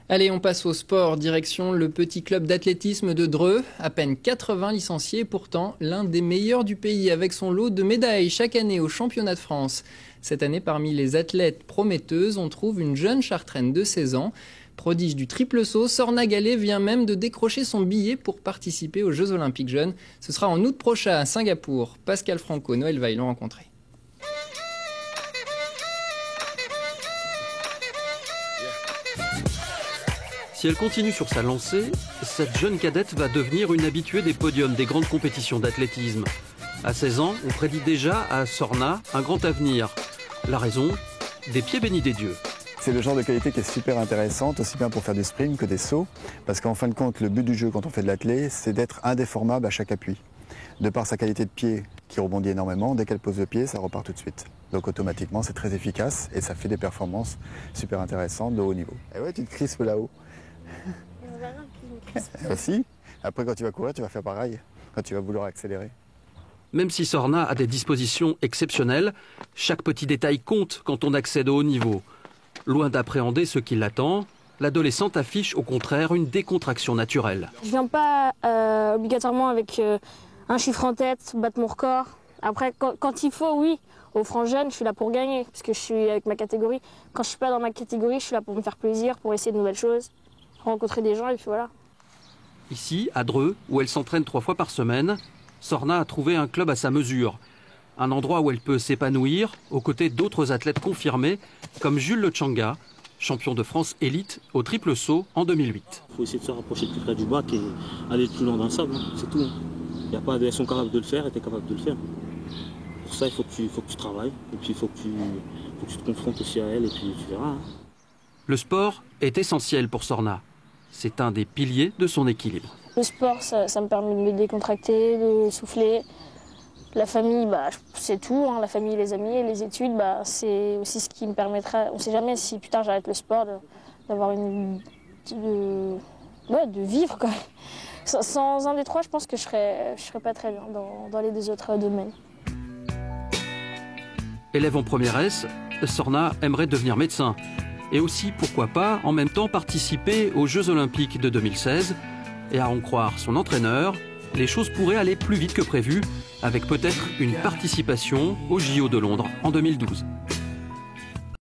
Allez, on passe au sport. Direction le petit club d'athlétisme de Dreux. À peine 80 licenciés, pourtant l'un des meilleurs du pays avec son lot de médailles chaque année au championnat de France. Cette année, parmi les athlètes prometteuses, on trouve une jeune Chartraine de 16 ans. Prodige du triple saut, Sorna Gallet vient même de décrocher son billet pour participer aux Jeux Olympiques Jeunes. Ce sera en août prochain à Singapour. Pascal Franco, Noël Vaille l'ont rencontré. Si elle continue sur sa lancée, cette jeune cadette va devenir une habituée des podiums des grandes compétitions d'athlétisme. À 16 ans, on prédit déjà à Sorna un grand avenir. La raison, des pieds bénis des dieux. C'est le genre de qualité qui est super intéressante, aussi bien pour faire du sprint que des sauts, parce qu'en fin de compte, le but du jeu quand on fait de l'athlé, c'est d'être indéformable à chaque appui. De par sa qualité de pied qui rebondit énormément, dès qu'elle pose le pied, ça repart tout de suite. Donc automatiquement, c'est très efficace et ça fait des performances super intéressantes de haut niveau. Et ouais, tu te crispes là-haut. Aussi. Après, quand tu vas courir, tu vas faire pareil, quand tu vas vouloir accélérer. Même si Sorna a des dispositions exceptionnelles, chaque petit détail compte quand on accède au haut niveau. Loin d'appréhender ce qui l'attend, l'adolescente affiche au contraire une décontraction naturelle. Je viens pas obligatoirement avec un chiffre en tête, battre mon record. Après, quand il faut, oui. Au franc jeune, je suis là pour gagner, parce que je suis avec ma catégorie. Quand je suis pas dans ma catégorie, je suis là pour me faire plaisir, pour essayer de nouvelles choses, rencontrer des gens, et puis voilà. Ici, à Dreux, où elle s'entraîne 3 fois par semaine, Sorna a trouvé un club à sa mesure. Un endroit où elle peut s'épanouir aux côtés d'autres athlètes confirmés, comme Jules Lechanga, champion de France élite au triple saut en 2008. Il faut essayer de se rapprocher plus près du bac et aller plus loin dans le sable, c'est tout. Il y a pas de, elles sont capables de le faire et tu es capable de le faire. Pour ça, il faut que tu travailles et puis il faut que tu te confrontes aussi à elles et puis tu verras. Le sport est essentiel pour Sorna. C'est un des piliers de son équilibre. Le sport, ça me permet de me décontracter, de souffler. La famille, c'est tout. Hein. La famille, les amis et les études, c'est aussi ce qui me permettra. On ne sait jamais si plus tard j'arrête le sport, d'avoir de vivre quoi. Sans un des trois, je pense que je serais pas très bien dans les deux autres domaines. Élève en première S, Sorna aimerait devenir médecin. Et aussi, pourquoi pas, en même temps participer aux Jeux Olympiques de 2016. Et à en croire son entraîneur, les choses pourraient aller plus vite que prévu, avec peut-être une participation aux JO de Londres en 2012.